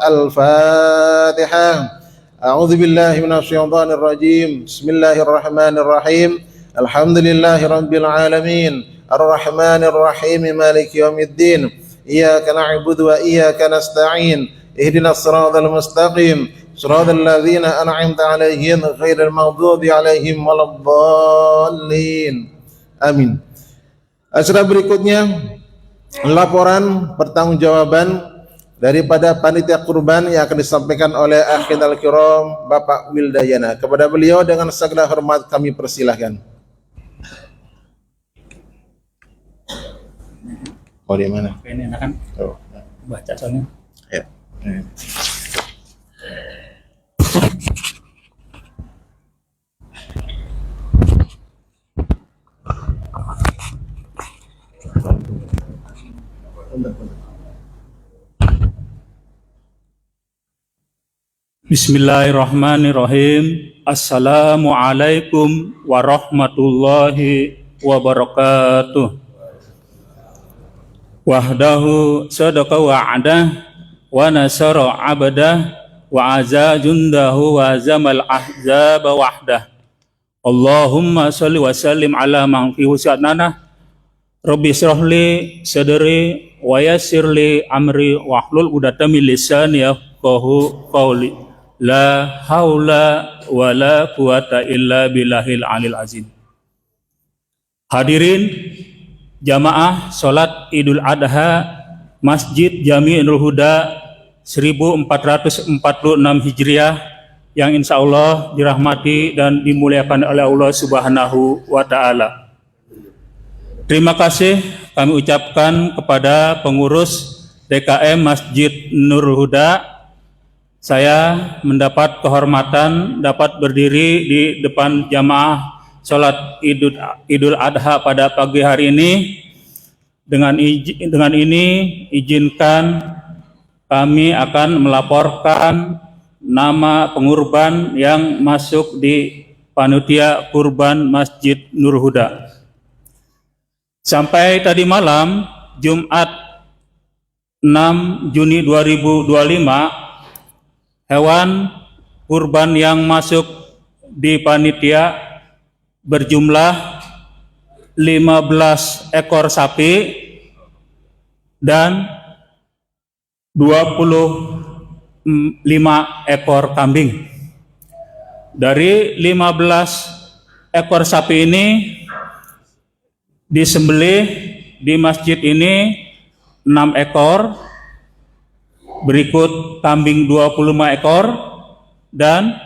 Al-Fatihah. A'udzu billahi minasyaitonir rajim. Bismillahirrahmanirrahim. Alhamdulillahirabbil alamin. Arrahmanir rahim. Maliki yaumiddin. Iyyaka na'budu wa iyyaka nasta'in. Ihdinas siratal mustaqim. Shiratal ladzina an'amta 'alaihim ghairil maghdubi 'alaihim waladdallin. Amin. Acara berikutnya laporan pertanggungjawaban daripada panitia kurban yang akan disampaikan oleh Akhil Al-Kiram Bapak Wildayana. Kepada beliau dengan segala hormat kami persilahkan. Oh, di mana? Ini kan? Oh, Baca soalnya. ya. Bismillahirrahmanirrahim. Assalamualaikum warahmatullahi wabarakatuh. Wahdahu sadaqa wa'adah wa nasara abdah wa aza jundahu wa zamal ahzaba wahdah. Allahumma salli wa sallim ala man fi husnana. Rabbi shrahli sadri wa yassirli amri wahlul 'uqdatam min lisani yafqahu qawli. La haula wa la quwata illa billahil alil azim. Hadirin jamaah salat Idul Adha Masjid Jami' Nurul Huda 1446 Hijriah yang insya Allah dirahmati dan dimuliakan oleh Allah Subhanahu wa Ta'ala. Terima kasih kami ucapkan kepada pengurus DKM Masjid Nurul Huda. Saya mendapat kehormatan dapat berdiri di depan jamaah sholat Idul Adha pada pagi hari ini. Dengan ini izinkan kami akan melaporkan nama pengurban yang masuk di panitia kurban Masjid Nurul Huda. Sampai tadi malam Jumat 6 Juni 2025 hewan kurban yang masuk di panitia berjumlah 15 ekor sapi dan 25 ekor kambing. Dari 15 ekor sapi ini disembelih di masjid ini 6 ekor, berikut kambing 25 ekor, dan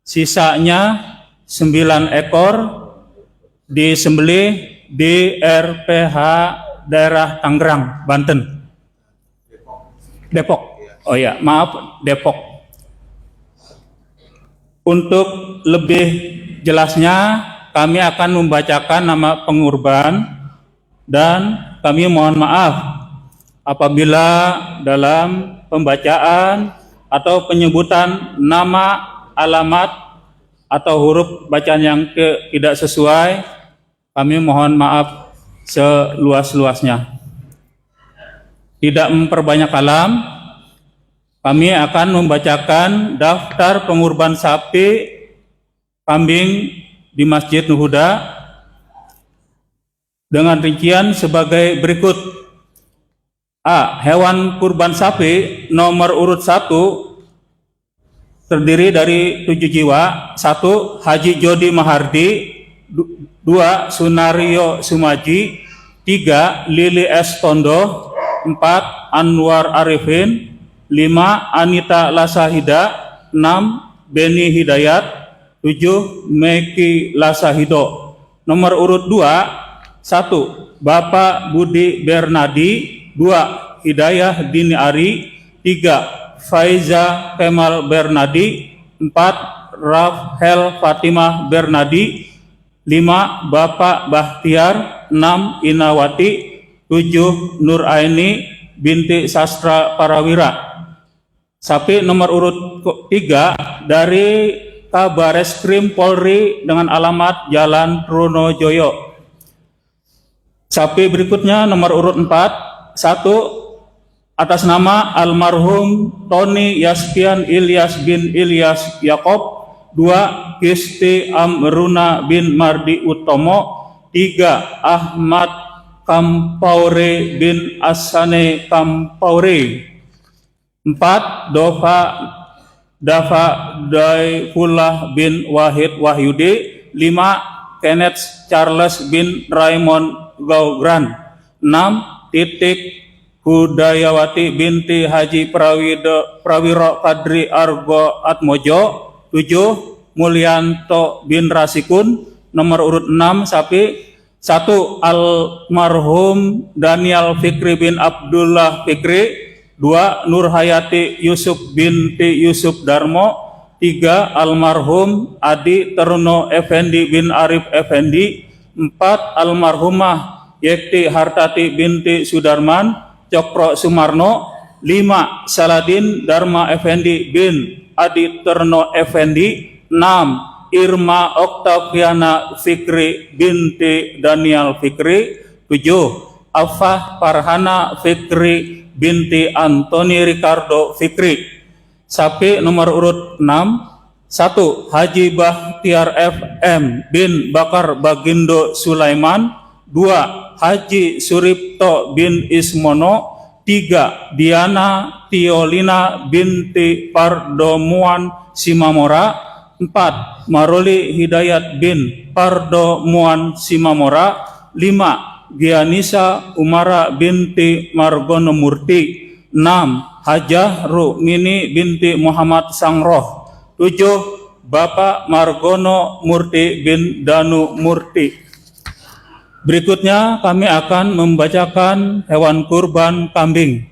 sisanya 9 ekor disembelih di RPH daerah Tangerang, Banten. Depok. Oh ya, maaf, Depok. Untuk lebih jelasnya kami akan membacakan nama pengurban dan kami mohon maaf apabila dalam pembacaan atau penyebutan nama, alamat, atau huruf bacaan yang tidak sesuai, kami mohon maaf seluas-luasnya. Tidak memperbanyak kalam, kami akan membacakan daftar pengurban sapi, kambing di Masjid Nurul Huda dengan rincian sebagai berikut. A. Hewan kurban sapi nomor urut 1 terdiri dari 7 jiwa. 1. Haji Jody Mahardi. 2. Sunario Sumaji. 3. Lili S. Tondo. 4. Anwar Arifin. 5. Anita Lasahida. 6. Beni Hidayat. 7. Meki Lasahido. Nomor urut 2. 1. Bapak Budi Bernadi. 2. Hidayah Dini Ari. 3. Faiza Kemal Bernadi. 4. Rafhel Fatimah Bernadi. 5. Bapak Bahtiar. 6. Inawati. 7. Nur Aini binti Sastra Parawira. Sapi nomor urut 3 dari Kabareskrim Polri dengan alamat Jalan Trunojoyo. Sapi berikutnya nomor urut 4. 1. atas nama almarhum Tony Yaspian Ilyas bin Ilyas Yakob. 2. Kisti Amruna bin Mardi Utomo. 3. Ahmad Kampaure bin Asane Kampaure. 4. Dafa Daifullah bin Wahid Wahyudi. 5. Kenneth Charles bin Raymond Gaugran. 6. Titik Hudayawati binti Haji Prawiro Kadri Argo Atmojo. 7. Mulyanto bin Rasikun. Nomor urut 6 sapi. 1. Almarhum Daniel Fikri bin Abdullah Fikri. 2. Nurhayati Yusuf binti Yusuf Darmo. 3. Almarhum Adi Terno Effendi bin Arif Effendi. 4. Almarhumah Yekti Hartati binti Sudarman Cokro Sumarno. 5. Saladin Dharma Effendi bin Adi Terno Effendi. 6. Irma Oktaviana Fikri binti Daniel Fikri. 7. Afah Farhana Fikri binti Antoni Ricardo Fikri. Sapi nomor urut 6. 1. Haji Bahtiar FM bin Bakar Bagindo Sulaiman. 2. Haji Suripto bin Ismono. 3. Diana Tiolina binti Pardomuan Simamora. 4. Maruli Hidayat bin Pardomuan Simamora. 5. Gianisa Umara binti Margono Murti. 6. Hajah Rukmini binti Muhammad Sangroh. 7. Bapak Margono Murti bin Danu Murti. Berikutnya kami akan membacakan hewan kurban kambing.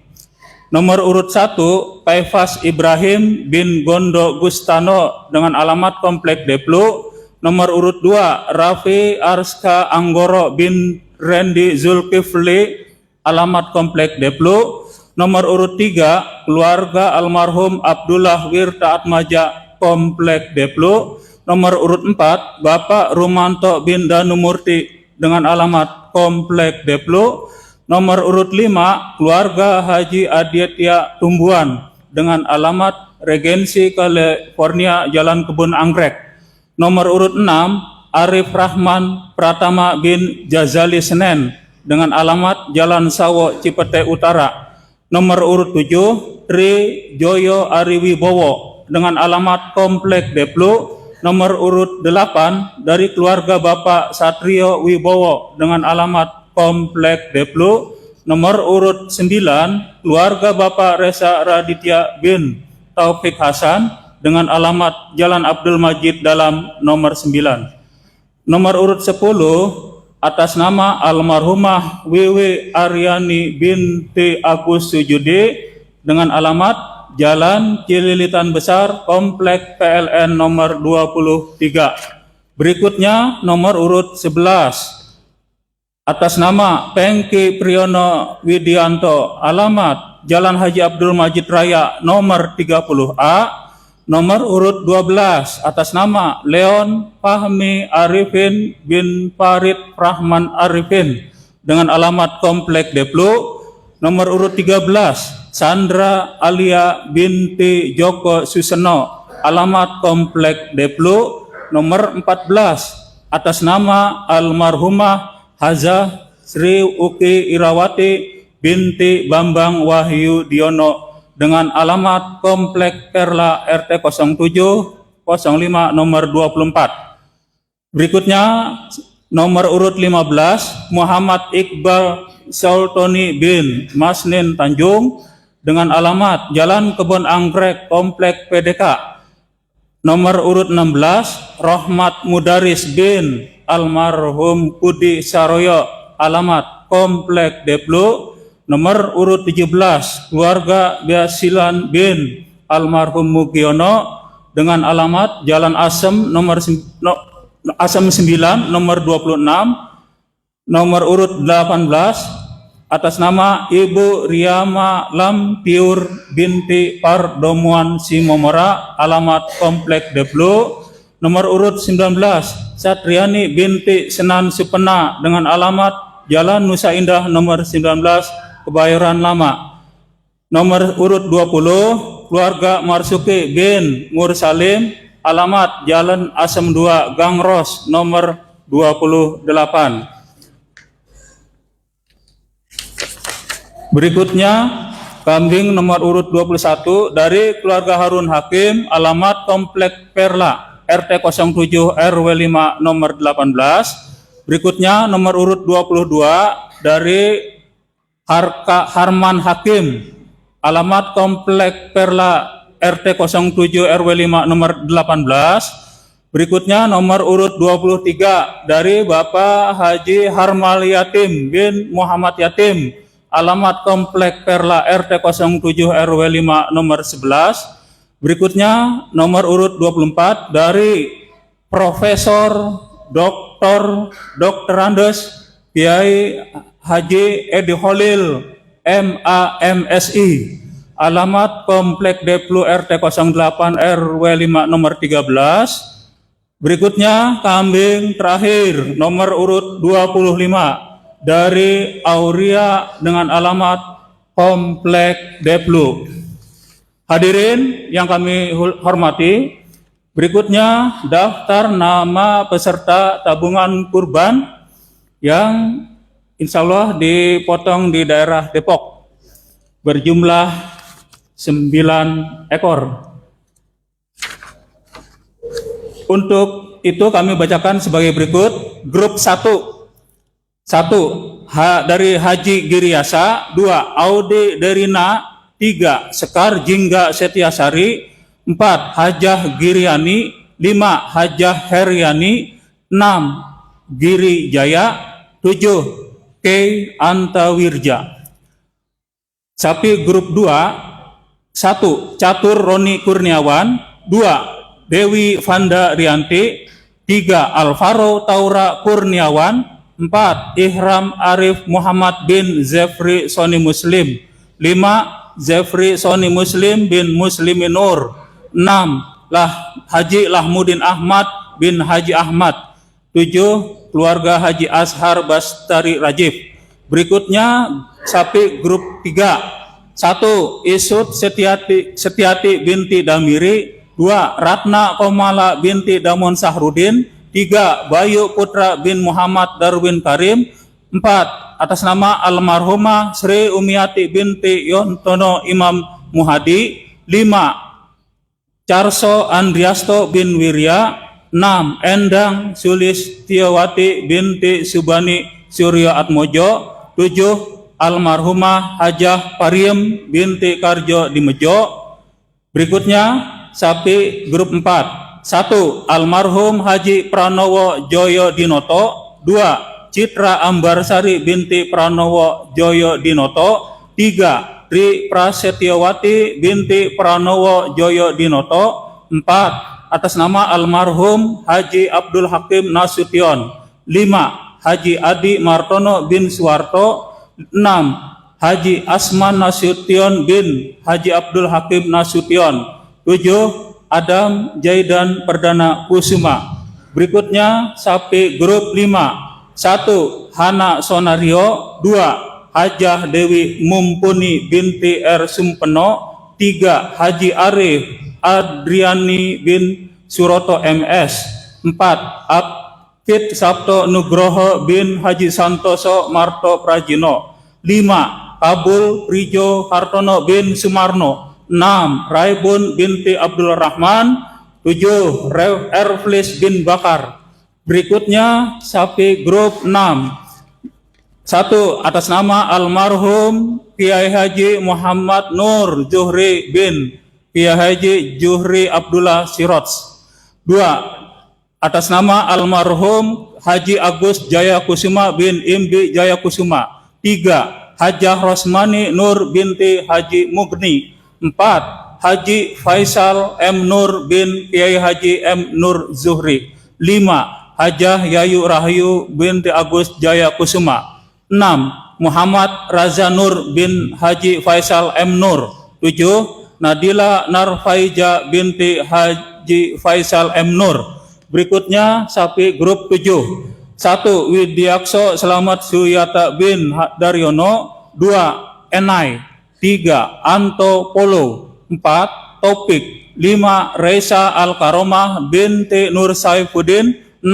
Nomor urut 1, Paifas Ibrahim bin Gondo Gustano dengan alamat Komplek Deplu. Nomor urut 2, Rafi Arska Anggoro bin Randy Zulkifli, alamat Komplek Deplu. Nomor urut 3, keluarga almarhum Abdullah Wirta Atmaja, Komplek Deplu. Nomor urut 4, Bapak Rumanto bin Danu Murti dengan alamat Komplek Deplu. Nomor urut 5, keluarga Haji Aditya Tumbuhan dengan alamat Regensi California, Jalan Kebun Anggrek. Nomor urut 6, Arif Rahman Pratama bin Jazali Senen dengan alamat Jalan Sawo Cipete Utara. Nomor urut 7, Tri Joyo Ariwibowo dengan alamat Komplek Deplu. Nomor urut 8 dari keluarga Bapak Satrio Wibowo dengan alamat Komplek Deplu. Nomor urut 9, keluarga Bapak Reza Raditya bin Taufik Hasan dengan alamat Jalan Abdul Majid Dalam nomor 9. Nomor urut 10, atas nama almarhumah Wiwi Aryani binti Agus Sujudi dengan alamat Jalan Cililitan Besar, Komplek PLN nomor 23. Berikutnya nomor urut 11, atas nama Pengki Priyono Widianto, alamat Jalan Haji Abdul Majid Raya nomor 30A. Nomor urut 12, atas nama Leon Fahmi Arifin bin Farid Rahman Arifin dengan alamat Komplek Deplu. Nomor urut 13, Sandra Alia binti Joko Suseno, alamat Komplek Deplu. Nomor 14, atas nama almarhumah Haza Sri Uki Irawati binti Bambang Wahyu Diono dengan alamat Komplek Perla RT 0705 nomor 24. Berikutnya nomor urut 15, Muhammad Iqbal Sultoni bin Masnin Tanjung dengan alamat Jalan Kebun Anggrek, Komplek PDK. Nomor urut 16, Rahmat Mudaris bin almarhum Kudi Saroyo, alamat Komplek Deplu. Nomor urut 17, keluarga Biasilan bin almarhum Mugiono dengan alamat Jalan Asem Asem 9 nomor 26. Nomor urut 18, atas nama Ibu Riyama Lampiur binti Pardomuan Simomora, alamat Komplek Deplu. Nomor urut 19, Satriani binti Senan Supena dengan alamat Jalan Nusa Indah nomor 19, Kebayoran Lama. Nomor urut 20 keluarga Marsuki bin Mursalim, alamat Jalan Asem 2 Gang Ros nomor 28. Berikutnya kambing nomor urut 21 dari keluarga Harun Hakim, alamat Komplek Perla RT 07 RW 5 nomor 18. Berikutnya nomor urut 22 dari Harman Hakim, alamat Komplek Perla RT 07 RW 5 nomor 18. Berikutnya nomor urut 23 dari Bapak Haji Harmal Yatim bin Muhammad Yatim, alamat Komplek Perla RT 07 RW 5 nomor 11. Berikutnya nomor urut 24 dari Profesor Dr. Andes Kiai Haji Edi Holil MAMSI, alamat Komplek Deplu RT 08 RW 5 nomor 13. Berikutnya kambing terakhir nomor urut 25 dari Auria dengan alamat Komplek Deplu. Hadirin yang kami hormati, berikutnya daftar nama peserta tabungan kurban yang insya Allah dipotong di daerah Depok berjumlah 9 ekor. Untuk itu kami bacakan sebagai berikut. Grup 1 dari Haji Giriasa, 2 Audi Derina, 3 Sekar Jingga Setiasari, 4 Hajah Giriani, 5 Hajah Heriani, 6 Giri Jaya, 7 Kei Antawirja. Sapi grup 2, 1 Catur Roni Kurniawan, 2 Dewi Vanda Rianti, 3 Alvaro Taura Kurniawan, 4 Ihram Arif Muhammad bin Zefri Soni Muslim, 5 Zefri Soni Muslim bin Muslimin Nur, 6 Haji Lahmudin Ahmad bin Haji Ahmad, 7 keluarga Haji Ashar Bastari Rajib. Berikutnya sapi grup 3, 1 Isut Setiati binti Damiri, 2 Ratna Komala binti Damon Sahrudin, 3 Bayu Putra bin Muhammad Darwin Karim, 4 atas nama almarhumah Sri Umiati binti Yontono Imam Muhadi, 5 Carso Andriasto bin Wirya, 6 Endang Sulistiawati binti Subani Suryo Atmojo, 7 almarhumah Hajah Pariem binti Karjo Dimejo. Berikutnya sapi grup 4, 1 almarhum Haji Pranowo Joyo Dinoto, 2 Citra Ambarsari binti Pranowo Joyo Dinoto, 3 Tri Prasetyawati binti Pranowo Joyo Dinoto, 4 atas nama almarhum Haji Abdul Hakim Nasution, 5 Haji Adi Martono bin Suwarto, 6 Haji Asman Nasution bin Haji Abdul Hakim Nasution, 7 Adam Jaidan Perdana Kusuma. Berikutnya sapi grup 5, 1 Hana Sonario, 2 Hajah Dewi Mumpuni binti R Sumpeno, 3 Haji Arif Adriani bin Suroto MS, 4 Akit Sabto Nugroho bin Haji Santoso Marto Prajino, 5 Kabul Rijo Hartono bin Sumarno, 6 Raibun binti Abdul Rahman, 7 Erflis bin Bakar. Berikutnya sapi grup 6, 1 atas nama almarhum Kiai Haji Muhammad Nur Zuhri bin Kiai Haji Zuhri Abdullah Sirots, 2 atas nama almarhum Haji Agus Jaya Kusuma bin Imbi Jaya Kusuma, 3 Hajah Rosmani Nur binti Haji Mugni, 4 Haji Faisal M Nur bin Kiai Haji M Nur Zuhri, 5 Hajah Yayu Rahayu binti Agus Jaya Kusuma, 6 Muhammad Raza Nur bin Haji Faisal M Nur, 7 Nadila Narfaija binti Haji Faisal M Nur. Berikutnya sapi grup 7, 1 Widiakso Selamat Suyata bin Daryono, 2 Enai, 3. Anto Polo. 4. Taufik. 5. Reza Al-Karomah binti Nur Saifuddin. 6.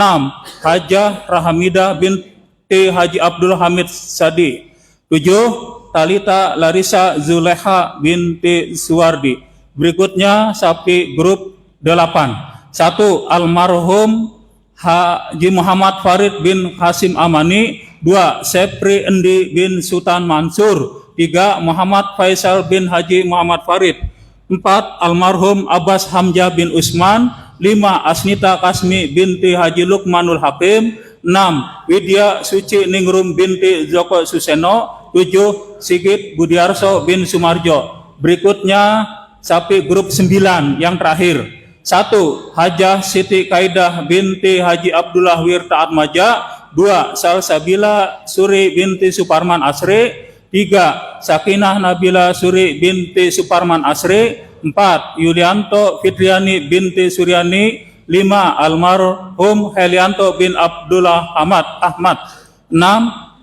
Hajah Rahamidah binti Haji Abdul Hamid Sadi. 7. Talita Larissa Zuleha binti Suwardi. Berikutnya sapi grup 8. 1. Almarhum Haji Muhammad Farid bin Hasim Amani. 2. Sepri Endi bin Sultan Mansur. 3. Muhammad Faisal bin Haji Muhammad Farid. 4. Almarhum Abbas Hamzah bin Usman. 5. Asnita Kasmi binti Haji Lukmanul Hakim. 6. Widya Suci Ningrum binti Joko Suseno. 7. Sigit Budiarso bin Sumarjo. Berikutnya sapi grup 9 yang terakhir. 1. Hajah Siti Kaidah binti Haji Abdullah Wirta Atmaja. 2. Salsabila Suri binti Suparman Asri. 3. Sakinah Nabila Suri binti Suparman Asri. 4. Yulianto Fitriani binti Suryani. 5. Almarhum Helianto bin Abdullah Ahmad. 6.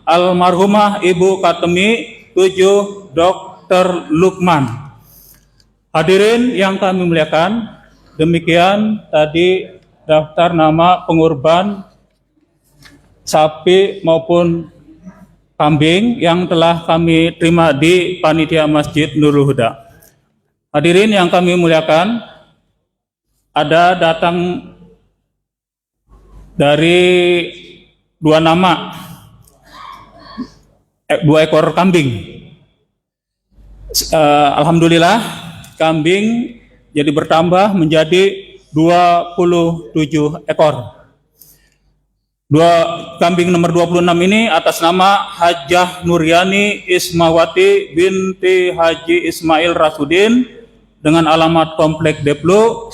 Almarhumah Ibu Katemi. 7. Dr. Lukman. Hadirin yang kami muliakan, demikian tadi daftar nama pengurban sapi maupun kambing yang telah kami terima di panitia Masjid Nurul Huda. Hadirin yang kami muliakan, ada datang dari 2 nama, 2 ekor kambing. Alhamdulillah kambing jadi bertambah menjadi 27 ekor. Kambing nomor 26 ini atas nama Hajah Nuryani Ismawati binti Haji Ismail Rasudin dengan alamat Komplek Deplu.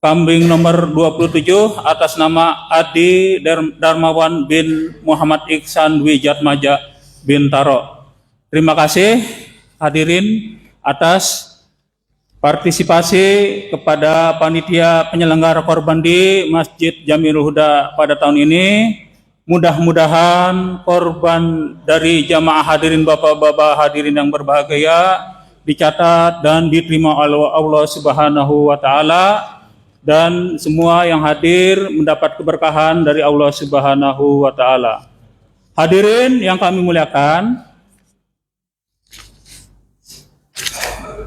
Kambing nomor 27 atas nama Adi Darmawan bin Muhammad Iksan Wijatmaja bin Taro. Terima kasih hadirin atas partisipasi kepada panitia penyelenggara korban di Masjid Jamiul Huda pada tahun ini. Mudah-mudahan korban dari jamaah hadirin bapak-bapak hadirin yang berbahagia dicatat dan diterima oleh Allah Subhanahu wa taala, dan semua yang hadir mendapat keberkahan dari Allah Subhanahu wa taala. Hadirin yang kami muliakan,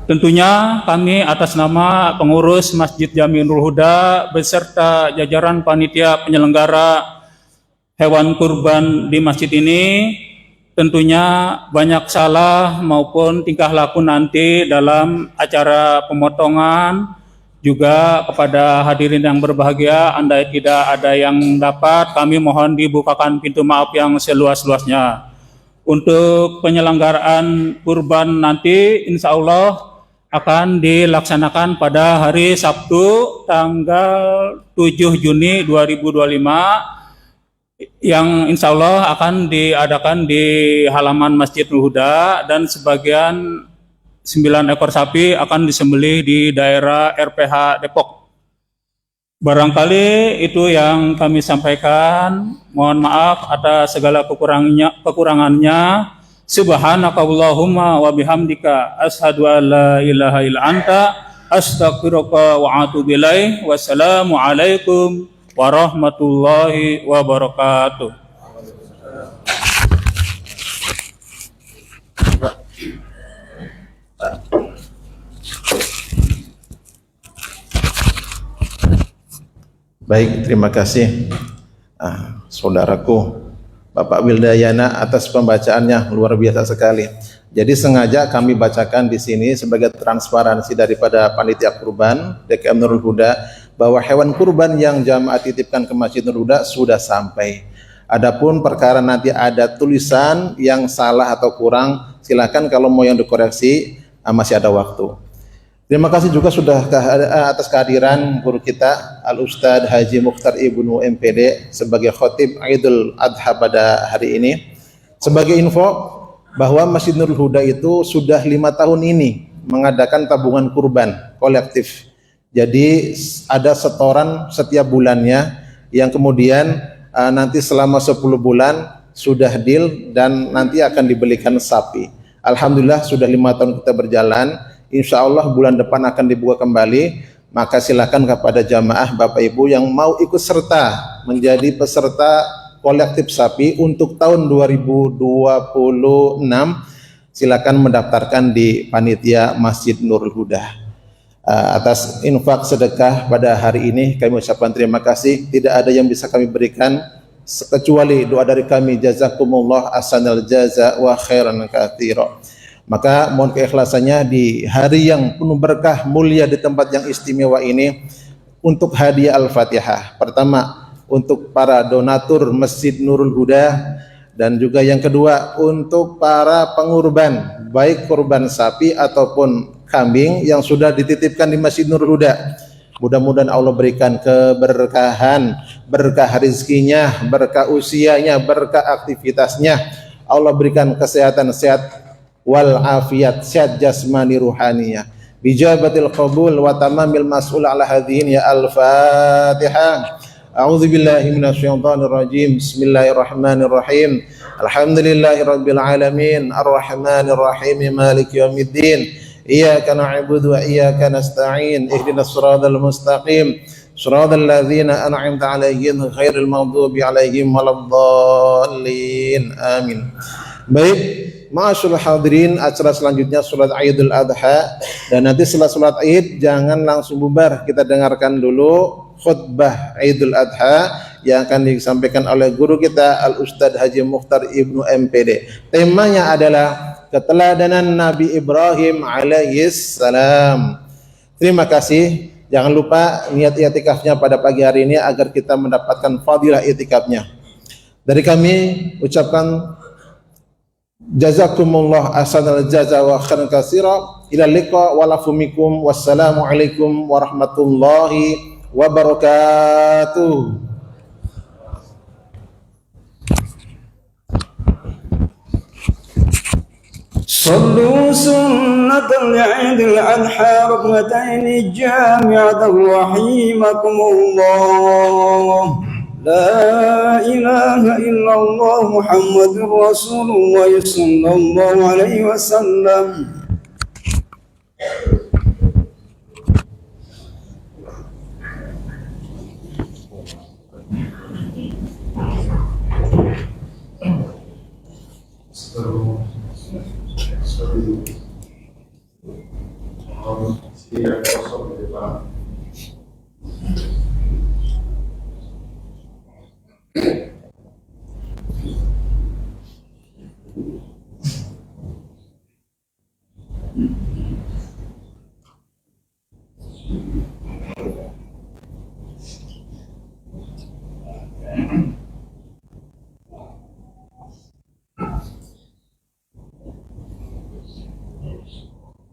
tentunya kami atas nama pengurus Masjid Jamiul Huda beserta jajaran panitia penyelenggara hewan kurban di masjid ini tentunya banyak salah maupun tingkah laku nanti dalam acara pemotongan. Juga kepada hadirin yang berbahagia, andai tidak ada yang dapat, kami mohon dibukakan pintu maaf yang seluas-luasnya. Untuk penyelenggaraan kurban nanti insya Allah akan dilaksanakan pada hari Sabtu tanggal 7 Juni 2025 yang insya Allah akan diadakan di halaman Masjid Nurul Huda, dan sebagian 9 ekor sapi akan disembelih di daerah RPH Depok. Barangkali itu yang kami sampaikan. Mohon maaf atas segala kekurangannya. Subhanakallahumma wa bihamdika asyhadu an la ilaha illa anta astaghfiruka wa atubu ilaik. Wassalamu alaikum warahmatullahi wabarakatuh. Baik, terima kasih saudaraku Bapak Wildayana atas pembacaannya, luar biasa sekali. Jadi sengaja kami bacakan di sini sebagai transparansi daripada panitia kurban DKM Nurul Huda bahwa hewan kurban yang jamaah titipkan ke Masjid Nurul Huda sudah sampai. Adapun perkara nanti ada tulisan yang salah atau kurang, silakan kalau mau yang dikoreksi masih ada waktu. Terima kasih juga sudah atas kehadiran guru kita Al-Ustadz Haji Mukhtar Ibnu MPD sebagai khotib Idul Adha pada hari ini. Sebagai info bahwa Masjid Nurul Huda itu sudah 5 tahun ini mengadakan tabungan kurban kolektif. Jadi ada setoran setiap bulannya yang kemudian nanti selama 10 bulan sudah deal dan nanti akan dibelikan sapi. Alhamdulillah sudah 5 tahun kita berjalan. Insya Allah bulan depan akan dibuka kembali. Maka silakan kepada jamaah Bapak Ibu yang mau ikut serta menjadi peserta kolektif sapi untuk tahun 2026, silakan mendaftarkan di panitia Masjid Nurul Huda. Atas infak sedekah pada hari ini kami ucapkan terima kasih. Tidak ada yang bisa kami berikan kecuali doa dari kami, jazakumullah ahsanal jaza wa khairan katsira. Maka mohon keikhlasannya di hari yang penuh berkah mulia di tempat yang istimewa ini, untuk hadiah Al-Fatihah. Pertama untuk para donatur Masjid Nurul Huda, dan juga yang kedua untuk para pengurban, baik kurban sapi ataupun kambing yang sudah dititipkan di Masjid Nurul Huda. Mudah-mudahan Allah berikan keberkahan, berkah rezekinya, berkah usianya, berkah aktivitasnya. Allah berikan kesehatan, sehat wal afiat, sehat jasmani ruhaniyah. Bijabatil qabul wa tamamil mas'ul ala hadhihi ya al-Fatihah. A'udzu billahi minasyaitonir rajim. Bismillahirrahmanirrahim. Alhamdulillahirabbil alamin, arrahmanir rahim, maliki yaumiddin. Iyyaka na'budu wa iyyaka nasta'in. Ihdinas siratal mustaqim. Shiratal ladzina an'amta 'alaihim ghairil maghdubi 'alaihim waladdallin. Amin. Baik, ma'asyiral hadirin, acara selanjutnya salat Idul Adha, dan nanti setelah salat Id jangan langsung bubar, kita dengarkan dulu khutbah Idul Adha yang akan disampaikan oleh guru kita Al Ustadz Haji Mukhtar Ibnu MPD. Temanya adalah keteladanan Nabi Ibrahim alaihissalam. Terima kasih. Jangan lupa niat i'tikafnya pada pagi hari ini agar kita mendapatkan fadilah i'tikafnya. Dari kami ucapkan jazakumullah ahsanal jaza wa khairan katsira. Ila liqa wa lafumikum. Wassalamu alaikum warahmatullahi wabarakatuh. صلوا سنة العيد الأضحى ركعتين جامعة رحيمكم الله. لا إله إلا الله محمد رسول الله صلى الله عليه وسلم.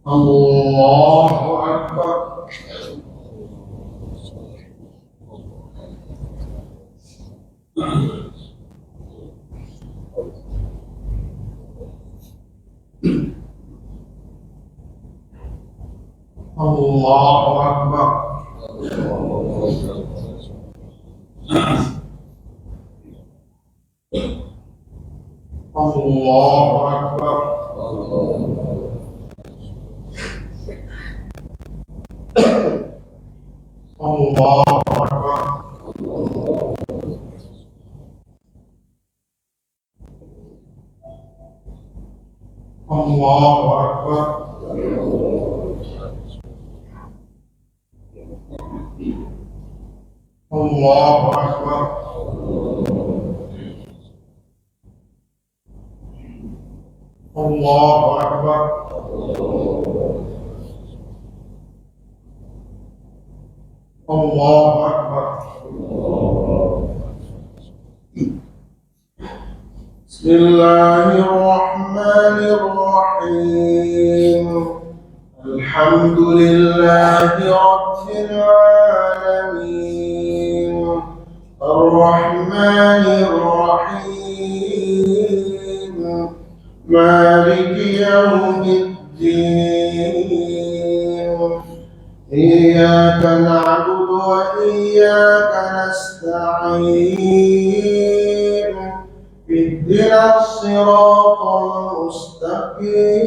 Allahu Akbar. Allahu Akbar. Allahu Akbar. Allahu Akbar. Allahu Akbar. Allahu Akbar. Allahu Akbar. Allahu Akbar. Bismillahirrahmanirrahim. Alhamdulillahi Rabbil alamin. Ar-Rahmanir Rahim. Maliki yaumiddin. Iyyaka na'budu wa iyyaka nasta'in. اهدنا الصراط المستقيم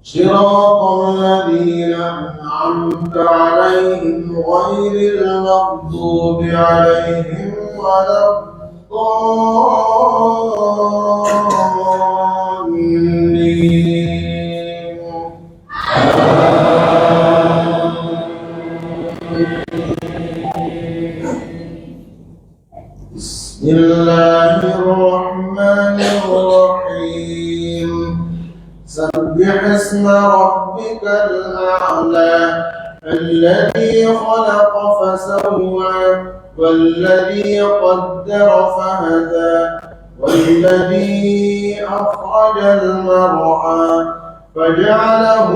صراط الذين أنعمت عليهم غير المغضوب عليهم ولا الضالين. بسم الله الرحمن الرحيم سبح اسم ربك الأعلى الذي خلق فسوى والذي قدر فهدى والذي أخرج المرعى فجعله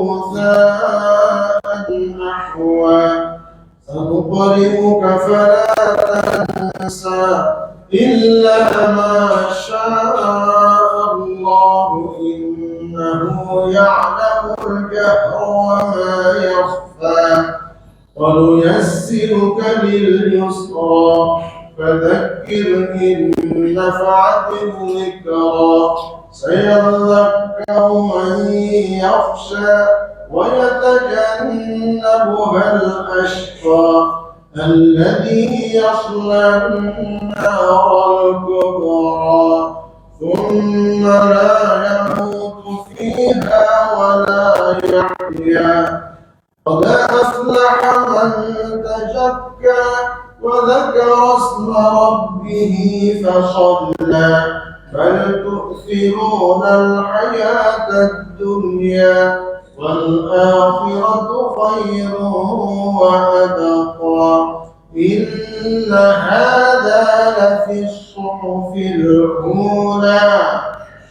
غثاء أحوى سنقرئك فلا تنسى إلا ما شاء الله إنه يعلم الجهر وما يخفى ونيسرك لليسرى فذكر إن نفعت الذكرى سيذكر من يخشى ويتجنبها الأشقى الذي يصلى النار الكبرى ثم لا يموت فيها ولا يحيا قد أفلح من تزكى وذكر اسم ربه فصلى بل تؤثرون الحياة الدنيا والآخرة خير وأبقى إن هذا لفي الصحف الأولى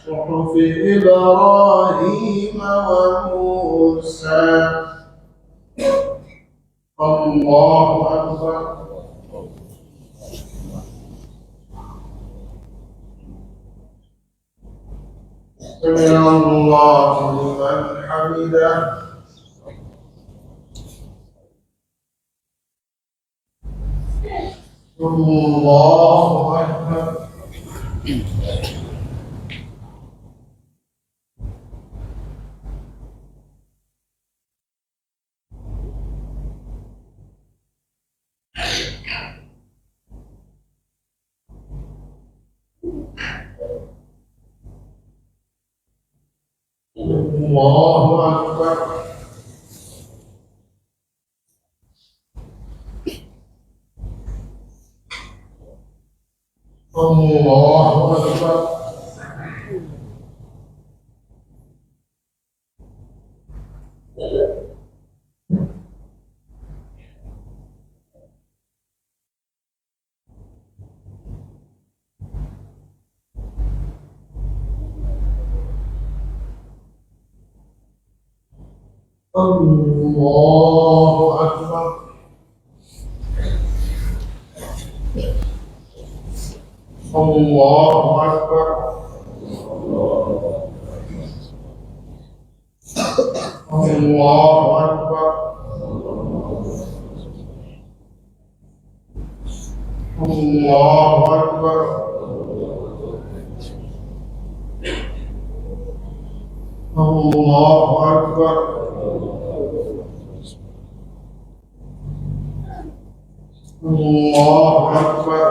صحف إبراهيم وموسى. الله أكبر. سمع الله لمن حمده. الله أكبر. الله أكبر. الله أكبر. الله أكبر. الله أكبر. الله أكبر. الله أكبر. الله أكبر. الله أكبر.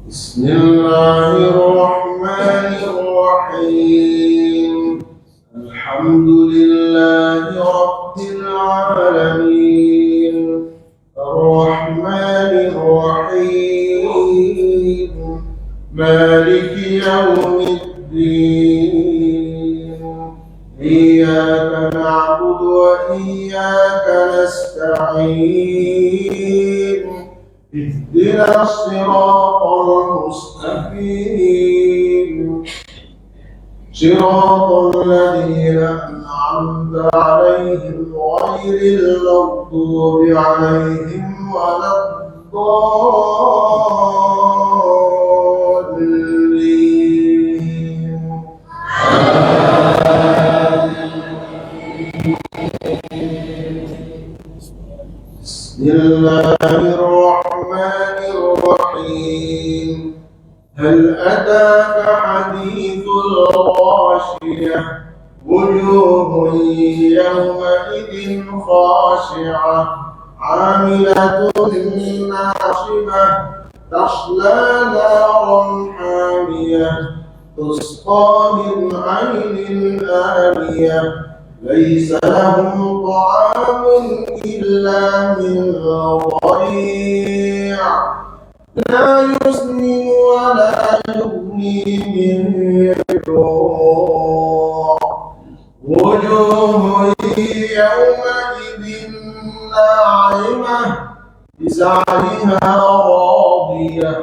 بسم الله الرحمن الرحيم الحمد لله رب العالمين الرحمن الرحيم مالك يوم الدين إياك نعبد وإياك نستعين اهدنا الصراط المستقيم صراط الذين أنعمت عليهم غير المغضوب عليهم ولا الضالين. بسم الله الرحمن هل أتاك حديث الغاشية وجوه يومئذ خاشعة عاملة ناصبة تصلى نارا حامية تسقى من عين آنية ليس لهم طعام إلا من ضريع لا يسمن ولا يغني من جوع وجوه يومئذ ناعمة لسعيها راضية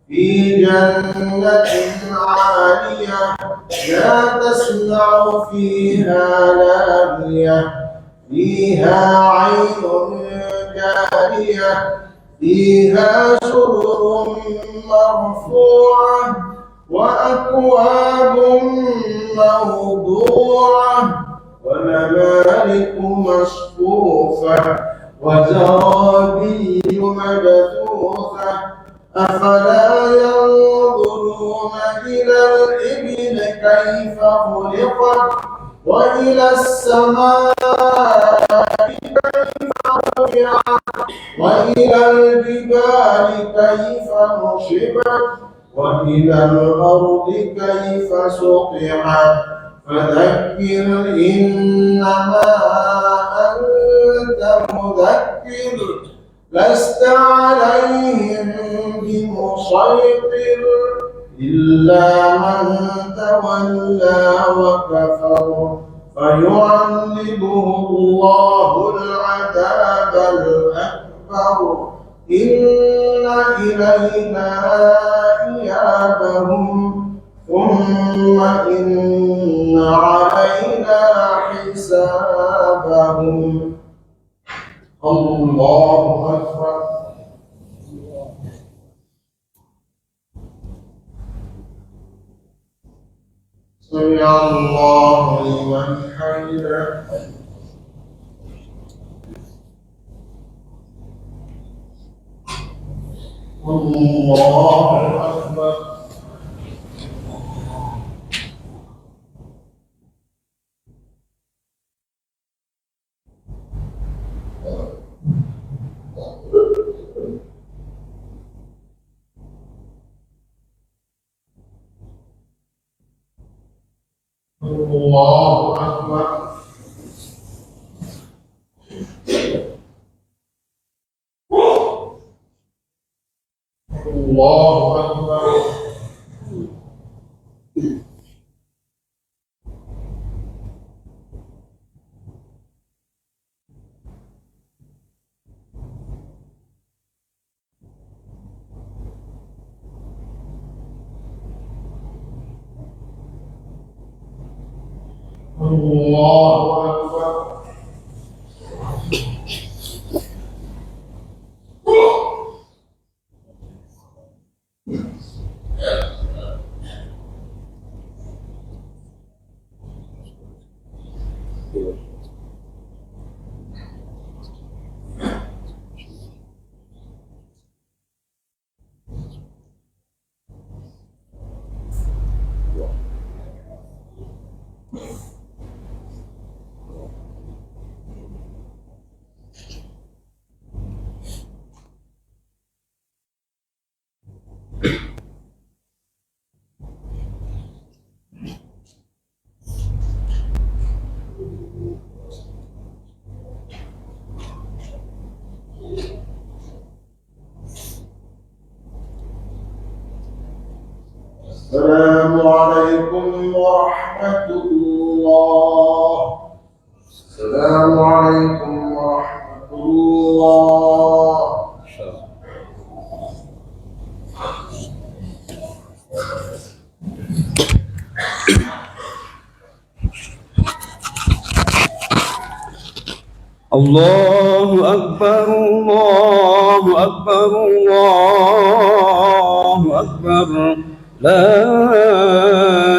في جنة عالية لا تسمع فيها لاغية فيها عين جارية فيها سرر مرفوعة وأكواب موضوعة ونمارق مصفوفة وزرابي مبثوثة أفلا ينظرون إلى الإبل كيف خلقت وإلى السماء كيف رفعت وإلى الجبال كيف نصبت وإلى الأرض كيف سطحت فذكر إنما أنت مذكر لست عليهم بمسيطر إلا من تولى وكفر فيعذبه الله العذاب الأكبر إن إلينا إيابهم ثم إن علينا حسابهم الله أكبر سمع الله لمن حمده الله أكبر الله أكبر الله أكبر الله أكبر السلام عليكم ورحمة الله السلام عليكم ورحمة الله الله أكبر الله أكبر الله أكبر لا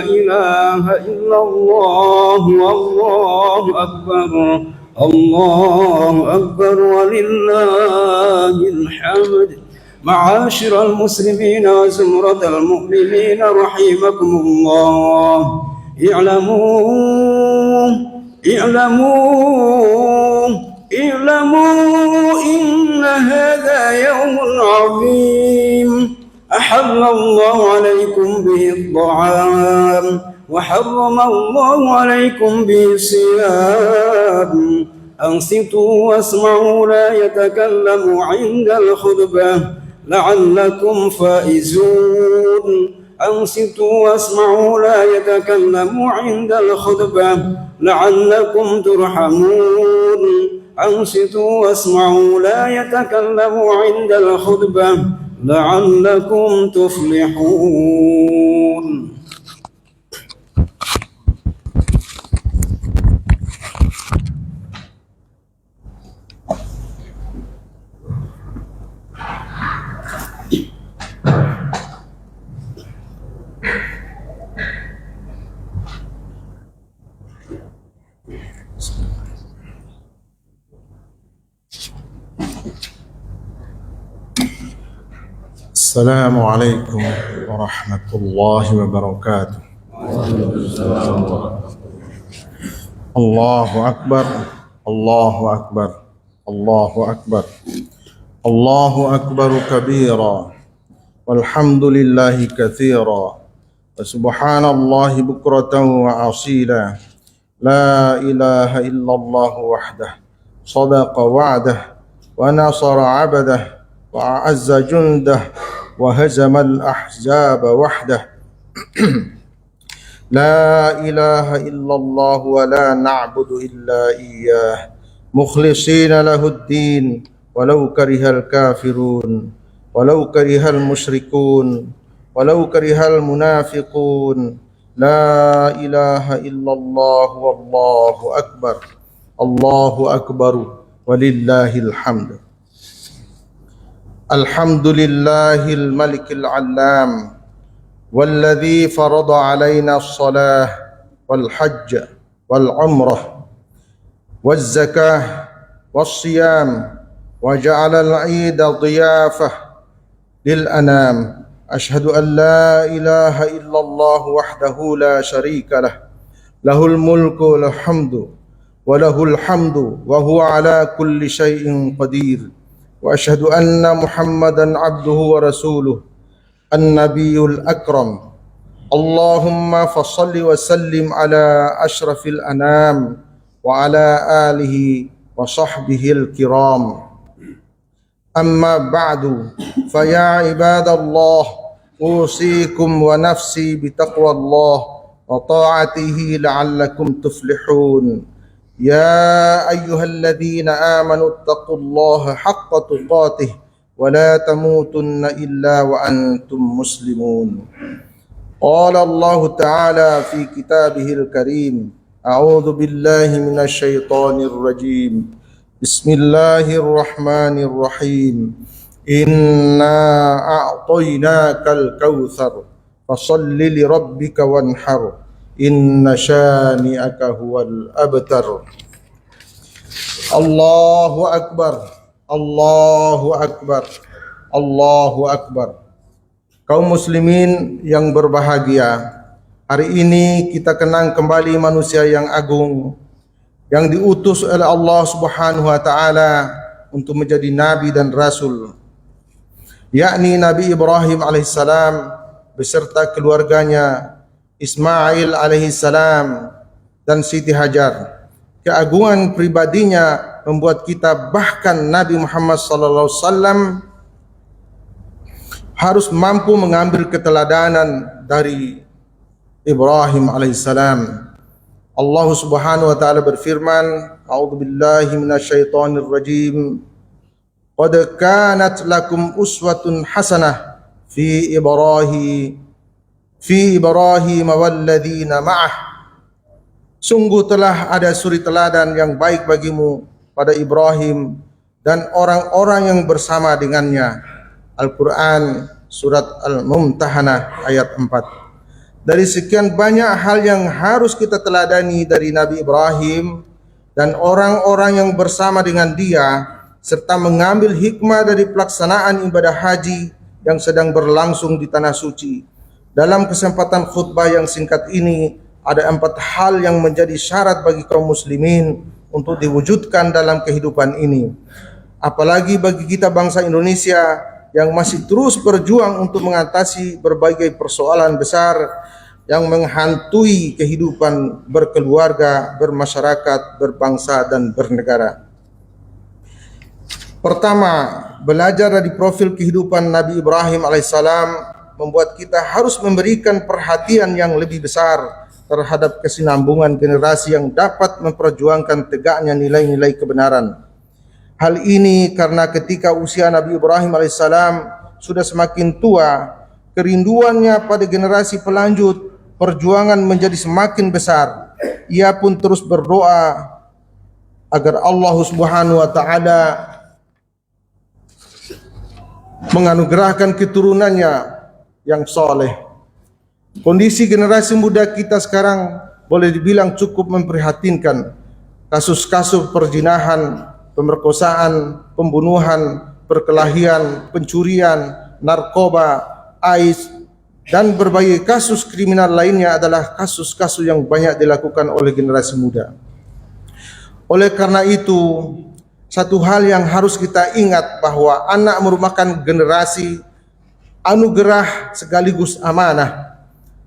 إله إلا الله والله أكبر الله أكبر ولله الحمد معاشر المسلمين وزمرة المؤمنين رحمكم الله، اعلموا إن هذا يوم عظيم أحل الله عليكم به الطعام وحرم الله عليكم به الصيام. أنصتوا واسمعوا لا يتكلموا عند الخطبة لعلكم فائزون. أنصتوا واسمعوا لا يتكلموا عند الخطبة لعلكم ترحمون. أنصتوا واسمعوا لا يتكلموا عند الخطبة لعلكم تفلحون. السلام عليكم ورحمة الله وبركاته. الله أكبر الله أكبر الله أكبر الله أكبر كبيرا والحمد لله كثيرا وسبحان الله بكرة وأصيلا. لا إله إلا الله وحده صدق وعده ونصر عبده وأعز جنده وهزم الأحزاب وحده. لا إله إلا الله ولا نعبد إلا إياه مخلصين له الدين ولو كره الكافرون ولو كره المشركون ولو كره المنافقون. لا إله إلا الله والله أكبر الله أكبر ولله الحمد. الحمد لله الملك العلام والذي فرض علينا الصلاة والحج والعمرة والزكاة والصيام وجعل العيد ضيافة للأنام. أشهد أن لا إله إلا الله وحده لا شريك له له الملك والحمد وله الحمد وهو على كل شيء قدير. وأشهد أن محمدا عبده ورسوله النبي الأكرم. اللهم فصل وسلم على أشرف الأنام وعلى آله وصحبه الكرام. أما بعد فيا عباد الله أوصيكم ونفسي بتقوى الله وطاعته لعلكم تفلحون. يا أيها الذين آمنوا اتقوا الله حق تقاته ولا تموتن إلا وأنتم مسلمون. قال الله تعالى في كتابه الكريم: أعوذ بالله من الشيطان الرجيم. بسم الله الرحمن الرحيم. إنا أعطيناك الكوثر فصل لربك وانحر إن شانئك هو الأبتر. الله أكبر الله أكبر الله أكبر. Kaum muslimin yang berbahagia, hari ini kita kenang kembali manusia yang agung yang diutus oleh Allah Subhanahu wa taala untuk menjadi nabi dan rasul, yakni Nabi Ibrahim alaihissalam beserta keluarganya, Ismail alaihissalam dan Siti Hajar. Keagungan pribadinya membuat kita, bahkan Nabi Muhammad sallallahu alaihi wasallam, harus mampu mengambil keteladanan dari Ibrahim alaihissalam. Allah Subhanahu wa taala berfirman, A'udzu billahi minasyaitonir rajim. Qad kanat lakum uswatun hasanah fi Ibrahim walladzina ma'ah. Sungguh telah ada suri teladan yang baik bagimu pada Ibrahim dan orang-orang yang bersama dengannya. Al-Quran surat Al-Mumtahanah ayat 4. Dari sekian banyak hal yang harus kita teladani dari Nabi Ibrahim dan orang-orang yang bersama dengan dia, serta mengambil hikmah dari pelaksanaan ibadah haji yang sedang berlangsung di Tanah Suci. Dalam kesempatan khutbah yang singkat ini, ada 4 hal yang menjadi syarat bagi kaum muslimin untuk diwujudkan dalam kehidupan ini. Apalagi bagi kita bangsa Indonesia yang masih terus berjuang untuk mengatasi berbagai persoalan besar yang menghantui kehidupan berkeluarga, bermasyarakat, berbangsa, dan bernegara. Pertama, belajar dari profil kehidupan Nabi Ibrahim alaihissalam membuat kita harus memberikan perhatian yang lebih besar terhadap kesinambungan generasi yang dapat memperjuangkan tegaknya nilai-nilai kebenaran. Hal ini karena ketika usia Nabi Ibrahim alaihissalam sudah semakin tua, kerinduannya pada generasi pelanjut perjuangan menjadi semakin besar. Ia pun terus berdoa agar Allah Subhanahu wa taala menganugerahkan keturunannya yang soleh. Kondisi generasi muda kita sekarang boleh dibilang cukup memprihatinkan. Kasus-kasus perzinahan, pemerkosaan, pembunuhan, perkelahian, pencurian, narkoba, AIDS, dan berbagai kasus kriminal lainnya adalah kasus-kasus yang banyak dilakukan oleh generasi muda. Oleh karena itu, satu hal yang harus kita ingat bahwa anak merupakan generasi anugerah sekaligus amanah.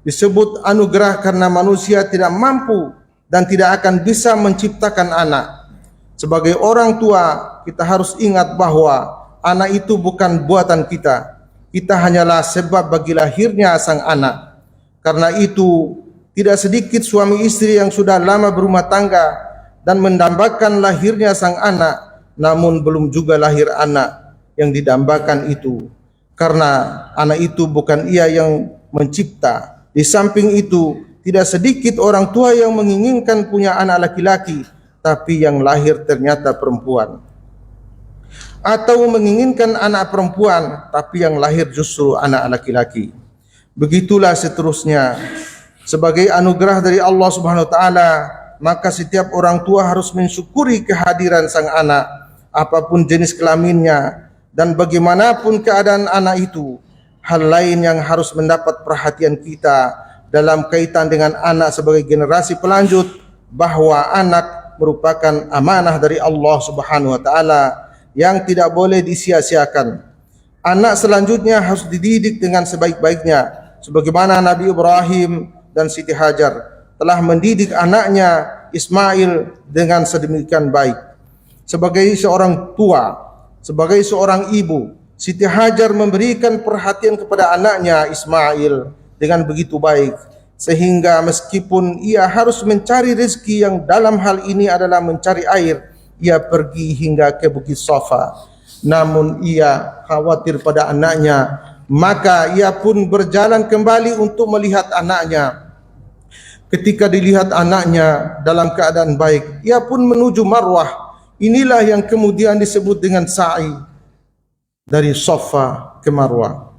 Disebut anugerah karena manusia tidak mampu dan tidak akan bisa menciptakan anak. Sebagai orang tua, kita harus ingat bahwa anak itu bukan buatan kita. Kita hanyalah sebab bagi lahirnya sang anak. Karena itu, tidak sedikit suami istri yang sudah lama berumah tangga dan mendambakan lahirnya sang anak, namun belum juga lahir anak yang didambakan itu. Karena anak itu bukan ia yang mencipta. Di samping itu, tidak sedikit orang tua yang menginginkan punya anak laki-laki, tapi yang lahir ternyata perempuan. Atau menginginkan anak perempuan, tapi yang lahir justru anak laki-laki. Begitulah seterusnya. Sebagai anugerah dari Allah Subhanahu wa taala, maka setiap orang tua harus mensyukuri kehadiran sang anak, apapun jenis kelaminnya dan bagaimanapun keadaan anak itu. Hal lain yang harus mendapat perhatian kita dalam kaitan dengan anak sebagai generasi pelanjut, bahwa anak merupakan amanah dari Allah Subhanahu wa taala yang tidak boleh disia-siakan. Anak selanjutnya harus dididik dengan sebaik-baiknya, sebagaimana Nabi Ibrahim dan Siti Hajar telah mendidik anaknya Ismail dengan sedemikian baik. Sebagai seorang tua, sebagai seorang ibu, Siti Hajar memberikan perhatian kepada anaknya Ismail dengan begitu baik, sehingga meskipun ia harus mencari rezeki yang dalam hal ini adalah mencari air, ia pergi hingga ke Bukit Safa. Namun ia khawatir pada anaknya, maka ia pun berjalan kembali untuk melihat anaknya. Ketika dilihat anaknya dalam keadaan baik, ia pun menuju Marwah. Inilah yang kemudian disebut dengan sa'i dari Safa ke Marwah.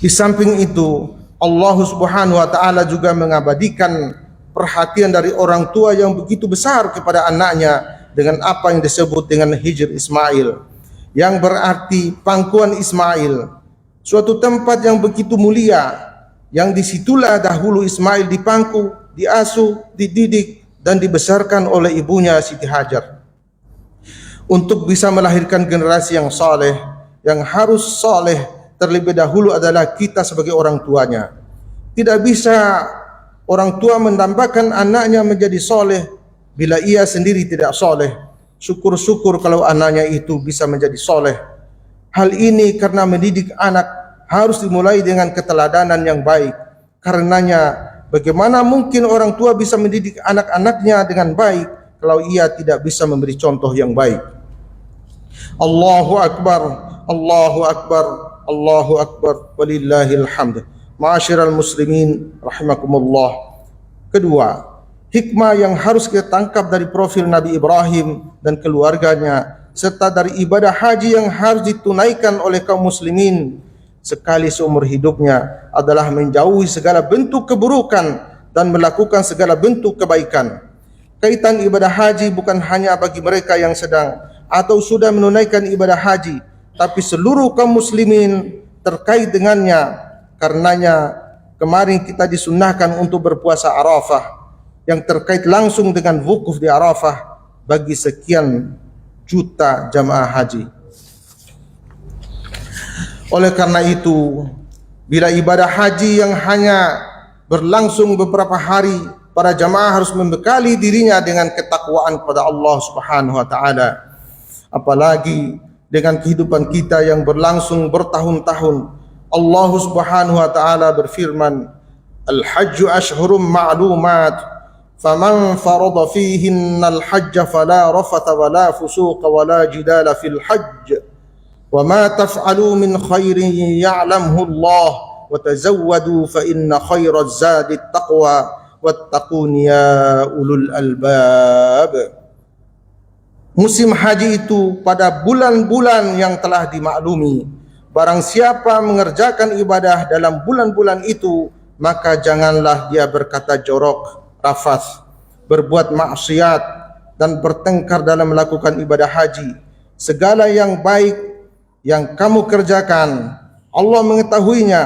Di samping itu, Allah Subhanahu wa taala juga mengabadikan perhatian dari orang tua yang begitu besar kepada anaknya dengan apa yang disebut dengan Hijr Ismail, yang berarti pangkuan Ismail, suatu tempat yang begitu mulia, yang disitulah dahulu Ismail dipangku, diasuh, dididik, dan dibesarkan oleh ibunya Siti Hajar. Untuk bisa melahirkan generasi yang saleh, yang harus saleh terlebih dahulu adalah kita sebagai orang tuanya. Tidak bisa orang tua mendambakan anaknya menjadi saleh bila ia sendiri tidak soleh. Syukur-syukur kalau anaknya itu bisa menjadi soleh. Hal ini karena mendidik anak harus dimulai dengan keteladanan yang baik. Karenanya, bagaimana mungkin orang tua bisa mendidik anak-anaknya dengan baik kalau ia tidak bisa memberi contoh yang baik? Allahu Akbar, Allahu Akbar, Allahu Akbar, walillahil hamd. Ma'asyiral muslimin rahimakumullah. Kedua, hikmah yang harus kita tangkap dari profil Nabi Ibrahim dan keluarganya, serta dari ibadah haji yang harus ditunaikan oleh kaum muslimin sekali seumur hidupnya, adalah menjauhi segala bentuk keburukan dan melakukan segala bentuk kebaikan. Kaitan ibadah haji bukan hanya bagi mereka yang sedang atau sudah menunaikan ibadah haji, tapi seluruh kaum muslimin terkait dengannya. Karenanya kemarin kita disunnahkan untuk berpuasa Arafah yang terkait langsung dengan wukuf di Arafah bagi sekian juta jamaah haji. Oleh karena itu, bila ibadah haji yang hanya berlangsung beberapa hari, para jamaah harus membekali dirinya dengan ketakwaan kepada Allah Subhanahu wa taala. Apalagi dengan kehidupan kita yang berlangsung bertahun-tahun. Allah Subhanahu wa taala berfirman, "Al-hajju ashhurum ma'lumat, faman farada fihinna al-hajja fala rafatha wala fusuqa wala jidala fil hajj. Wa ma taf'alu min khairin ya'lamhu Allah wa tazawwadu fa inna khairaz zadi at-taqwa wattaqun ya ulul albab." Musim haji itu pada bulan-bulan yang telah dimaklumi. Barang siapa mengerjakan ibadah dalam bulan-bulan itu, maka janganlah dia berkata jorok, rafath, berbuat maksiat dan bertengkar dalam melakukan ibadah haji. Segala yang baik yang kamu kerjakan, Allah mengetahuinya.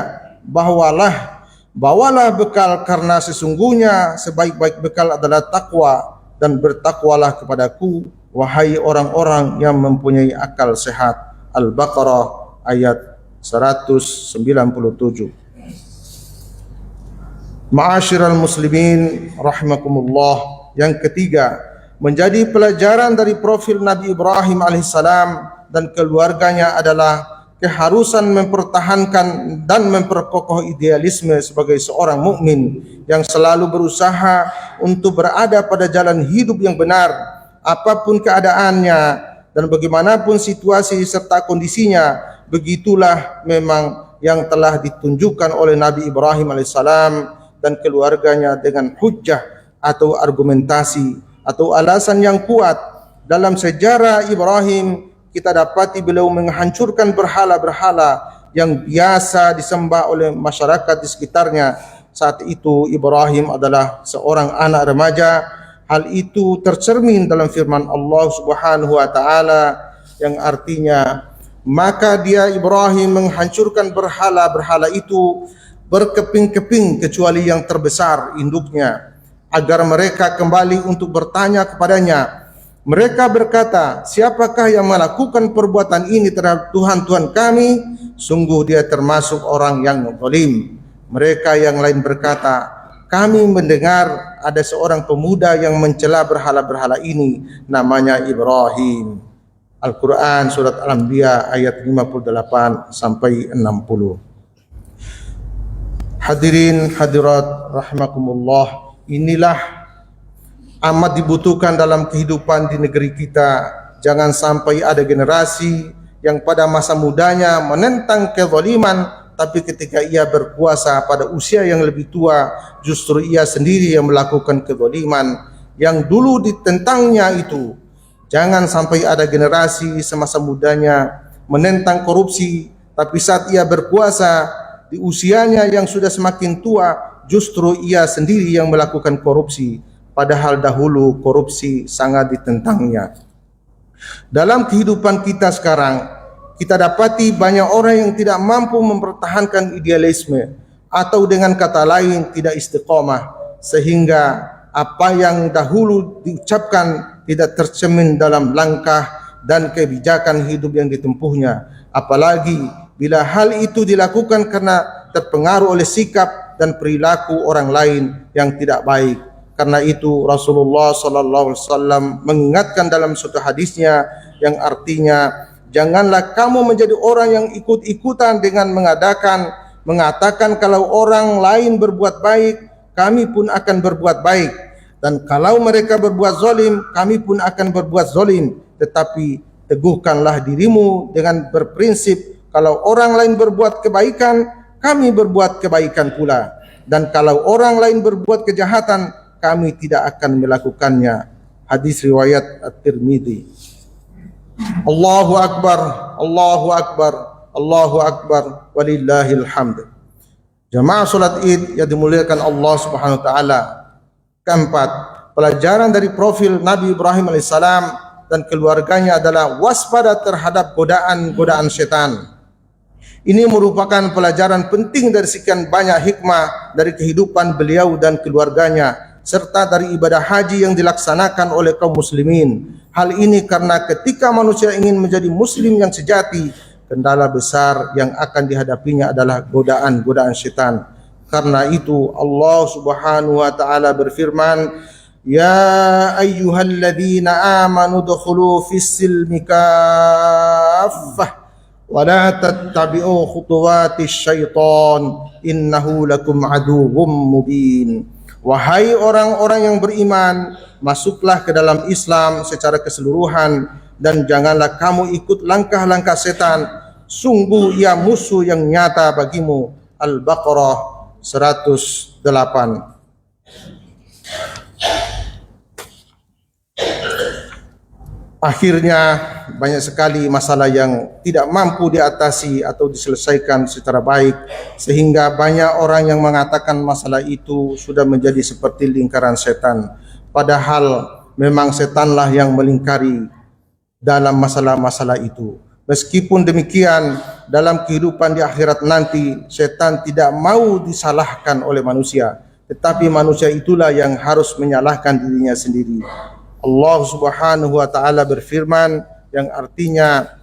Bawalah bekal, karena sesungguhnya sebaik-baik bekal adalah takwa, dan bertakwalah kepadaku, wahai orang-orang yang mempunyai akal sehat. Al-Baqarah ayat 197. Ma'asyiral muslimin rahimakumullah, yang ketiga, menjadi pelajaran dari profil Nabi Ibrahim alaihissalam dan keluarganya adalah keharusan mempertahankan dan memperkokoh idealisme sebagai seorang mukmin yang selalu berusaha untuk berada pada jalan hidup yang benar, apapun keadaannya dan bagaimanapun situasi serta kondisinya. Begitulah memang yang telah ditunjukkan oleh Nabi Ibrahim alaihissalam dan keluarganya dengan hujjah atau argumentasi atau alasan yang kuat. Dalam sejarah Ibrahim kita dapati beliau menghancurkan berhala-berhala yang biasa disembah oleh masyarakat di sekitarnya. Saat itu Ibrahim adalah seorang anak remaja. Hal itu tercermin dalam firman Allah Subhanahu wa taala yang artinya, maka dia Ibrahim menghancurkan berhala-berhala itu berkeping-keping kecuali yang terbesar induknya, agar mereka kembali untuk bertanya kepadanya. Mereka berkata, siapakah yang melakukan perbuatan ini terhadap Tuhan-Tuhan kami? Sungguh dia termasuk orang yang zalim. Mereka yang lain berkata, kami mendengar ada seorang pemuda yang mencela berhala-berhala ini, namanya Ibrahim. Al-Quran surat Al-Anbiya ayat 58 sampai 60. Hadirin hadirat rahimakumullah, inilah amat dibutuhkan dalam kehidupan di negeri kita. Jangan sampai ada generasi yang pada masa mudanya menentang kezaliman, tapi ketika ia berkuasa pada usia yang lebih tua, justru ia sendiri yang melakukan kezaliman yang dulu ditentangnya itu. Jangan sampai ada generasi semasa mudanya menentang korupsi, tapi saat ia berkuasa di usianya yang sudah semakin tua, justru ia sendiri yang melakukan korupsi. Padahal dahulu korupsi sangat ditentangnya. Dalam kehidupan kita sekarang, kita dapati banyak orang yang tidak mampu mempertahankan idealisme, atau dengan kata lain tidak istiqomah, sehingga apa yang dahulu diucapkan tidak tercermin dalam langkah dan kebijakan hidup yang ditempuhnya. Apalagi bila hal itu dilakukan karena terpengaruh oleh sikap dan perilaku orang lain yang tidak baik. Karena itu Rasulullah SAW mengingatkan dalam suatu hadisnya yang artinya, janganlah kamu menjadi orang yang ikut-ikutan dengan mengatakan kalau orang lain berbuat baik, kami pun akan berbuat baik, dan kalau mereka berbuat zalim, kami pun akan berbuat zalim. Tetapi teguhkanlah dirimu dengan berprinsip, kalau orang lain berbuat kebaikan, kami berbuat kebaikan pula, dan kalau orang lain berbuat kejahatan, kami tidak akan melakukannya. Hadis riwayat At-Tirmidzi. Allahu Akbar, Allahu Akbar, Allahu Akbar, walillahil hamd. Jamaah salat Id yang dimuliakan Allah Subhanahu wa taala. Keempat, pelajaran dari profil Nabi Ibrahim alaihissalam dan keluarganya adalah waspada terhadap godaan-godaan setan. Ini merupakan pelajaran penting dari sekian banyak hikmah dari kehidupan beliau dan keluarganya, serta dari ibadah haji yang dilaksanakan oleh kaum muslimin. Hal ini karena ketika manusia ingin menjadi muslim yang sejati, kendala besar yang akan dihadapinya adalah godaan-godaan syaitan. Karena itu Allah Subhanahu wa taala berfirman, "Ya ayyuhalladzina amanu dukhulu fis-silmi kaffah wa la tattabi'u khutuwatis syaitan innahu lakum aduwwum mubin." Wahai orang-orang yang beriman, masuklah ke dalam Islam secara keseluruhan dan janganlah kamu ikut langkah-langkah setan. Sungguh ia musuh yang nyata bagimu. Al-Baqarah 108. Akhirnya banyak sekali masalah yang tidak mampu diatasi atau diselesaikan secara baik, sehingga banyak orang yang mengatakan masalah itu sudah menjadi seperti lingkaran setan. Padahal memang setanlah yang melingkari dalam masalah-masalah itu. Meskipun demikian, dalam kehidupan di akhirat nanti, setan tidak mau disalahkan oleh manusia, tetapi manusia itulah yang harus menyalahkan dirinya sendiri. Allah Subhanahu wa taala berfirman yang artinya,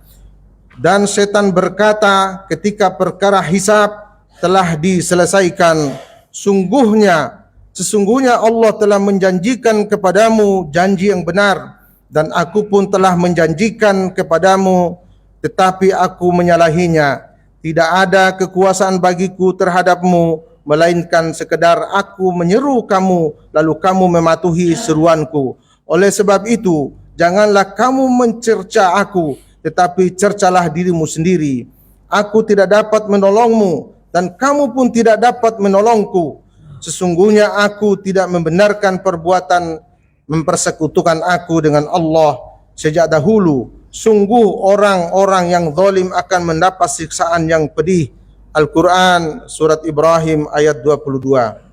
dan setan berkata ketika perkara hisab telah diselesaikan, sesungguhnya Allah telah menjanjikan kepadamu janji yang benar, dan aku pun telah menjanjikan kepadamu, tetapi aku menyalahinya. Tidak ada kekuasaan bagiku terhadapmu, melainkan sekedar aku menyeru kamu, lalu kamu mematuhi seruanku. Oleh sebab itu, janganlah kamu mencerca aku, tetapi cercalah dirimu sendiri. Aku tidak dapat menolongmu, dan kamu pun tidak dapat menolongku. Sesungguhnya aku tidak membenarkan perbuatan mempersekutukan aku dengan Allah sejak dahulu. Sungguh orang-orang yang zalim akan mendapat siksaan yang pedih. Al-Quran Surat Ibrahim ayat 22.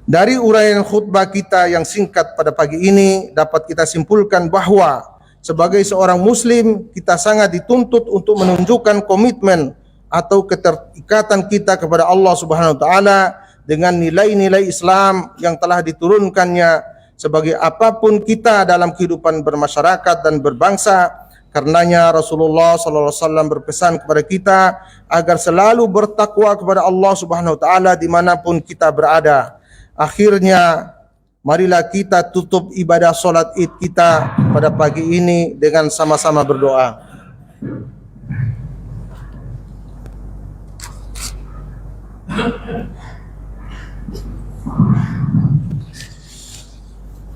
Dari uraian khutbah kita yang singkat pada pagi ini dapat kita simpulkan bahwa sebagai seorang muslim kita sangat dituntut untuk menunjukkan komitmen atau keterikatan kita kepada Allah Subhanahu wa taala dengan nilai-nilai Islam yang telah diturunkannya sebagai apapun kita dalam kehidupan bermasyarakat dan berbangsa. Karenanya Rasulullah SAW berpesan kepada kita agar selalu bertakwa kepada Allah Subhanahu wa taala dimanapun kita berada. Akhirnya, marilah kita tutup ibadah solat Id kita pada pagi ini dengan sama-sama berdoa.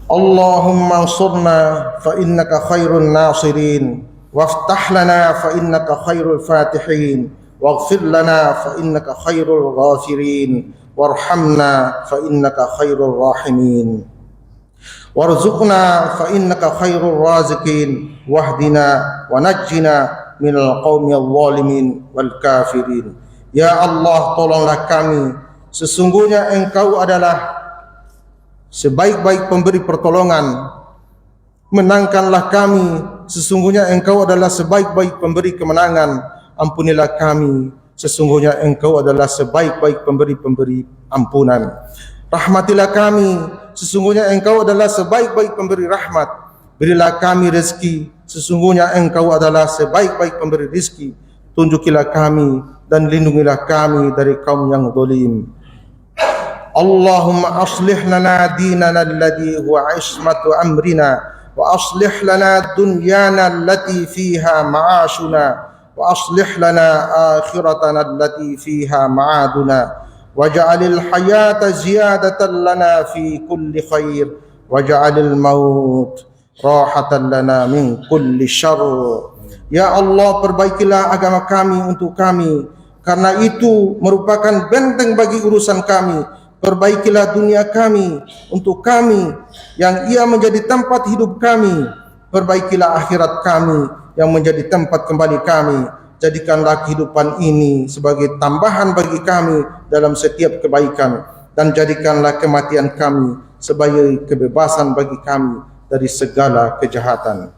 Allahumma ansurna fa innaka khairun nasirin, waftah lana fa innaka khairul fatihin, waghfir lana fa innaka khairul ghafirin, warhamna fa innaka khairur rahimin, warzuqna fa innaka khairur raziqin, wahdina wa najjina minal qaumil zalimin wal kafirin. Ya Allah, tolonglah kami, sesungguhnya Engkau adalah sebaik-baik pemberi pertolongan. Menangkanlah kami, sesungguhnya Engkau adalah sebaik-baik pemberi kemenangan. Ampunilah kami, sesungguhnya Engkau adalah sebaik-baik pemberi ampunan. Rahmatilah kami, sesungguhnya Engkau adalah sebaik-baik pemberi rahmat. Berilah kami rezeki, sesungguhnya Engkau adalah sebaik-baik pemberi rezeki. Tunjukilah kami dan lindungilah kami dari kaum yang zalim. Allahumma aslih lana dinana alladhi huwa ismatu amrina, wa aslih lana dunyana allati fiha ma'ashuna, wa aslih lana akhiratana allati fiha ma'aduna, waj'alil hayata ziyadatan lana fi kulli khair, waj'alil maut rahatan lana min kulli syarr. Ya Allah, perbaikilah agama kami untuk kami, karena itu merupakan benteng bagi urusan kami. Perbaikilah dunia kami untuk kami, yang ia menjadi tempat hidup kami. Perbaikilah akhirat kami yang menjadi tempat kembali kami. Jadikanlah kehidupan ini sebagai tambahan bagi kami dalam setiap kebaikan, dan jadikanlah kematian kami sebagai kebebasan bagi kami dari segala kejahatan.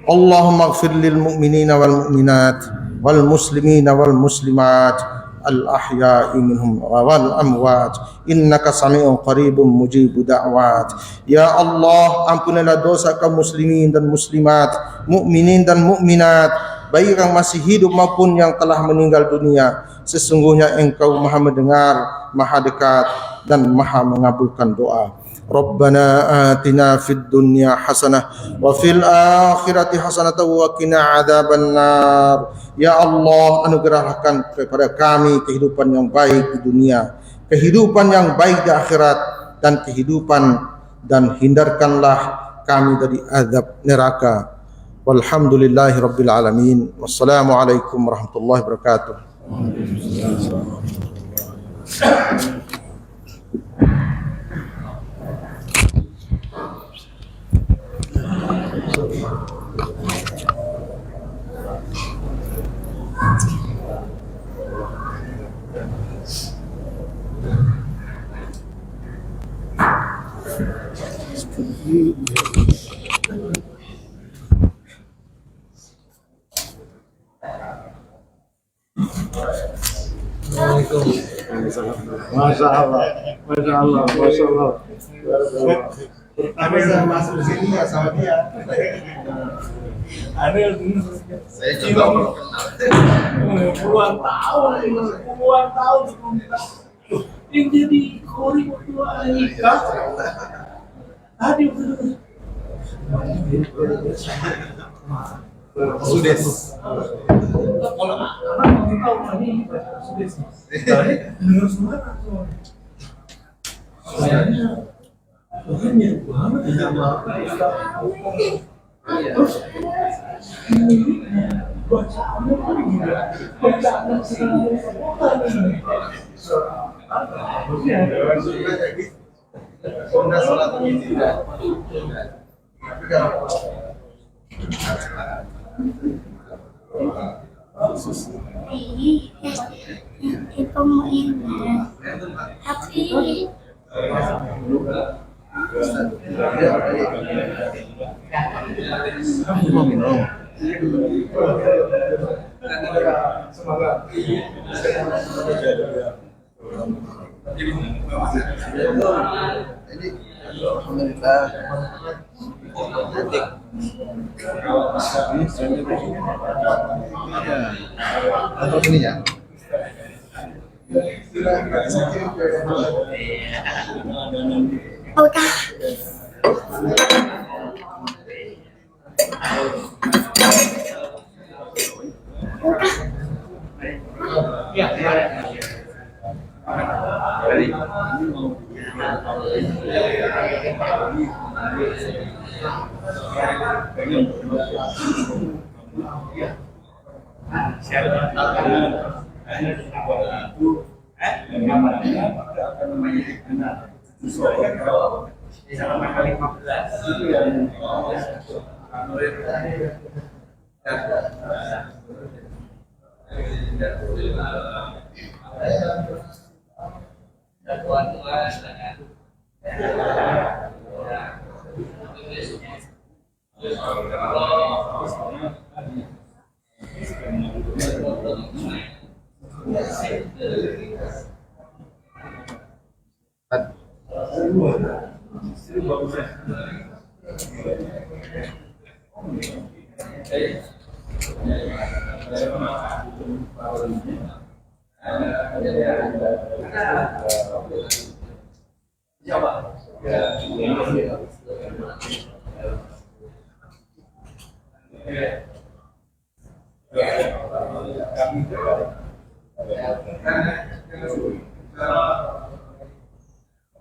Allahumma ighfir lil mu'minina wal mu'minat wal muslimina wal muslimat al ahya'i minhum wal amwat innaka sami'un qaribun mujibud da'wat. Ya Allah, ampunilah dosa kaum muslimin dan muslimat, mukminin dan mukminat, baik yang masih hidup maupun yang telah meninggal dunia. Sesungguhnya Engkau Maha mendengar, Maha dekat, dan Maha mengabulkan doa. Rabbana atina fid dunya hasanah wa fil akhirati hasanah wa qina adzabannar. Ya Allah, anugerahkan kepada kami kehidupan yang baik di dunia, kehidupan yang baik di akhirat, dan hindarkanlah kami dari azab neraka. Walhamdulillahi rabbil alamin. Wassalamualaikum warahmatullahi wabarakatuh. Masya Allah, Masya Allah, Masya Allah. Ambil masuk di sini ya sama dia. Saya juga puluhan tahun sebelum kita yang jadi kori waktu nikah. Tadi Sudes. Kalau anak tahu ini Sudes. Dengar suara. Sayangnya Tuhan mirip banget sama bacaannya kan gila. Bacaannya sudah sholat tidak. Itu mau ini, tapi Mau minum. Semangat. Ini alhamdulillah. Atau ini ya. udah.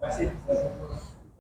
Terima kasih.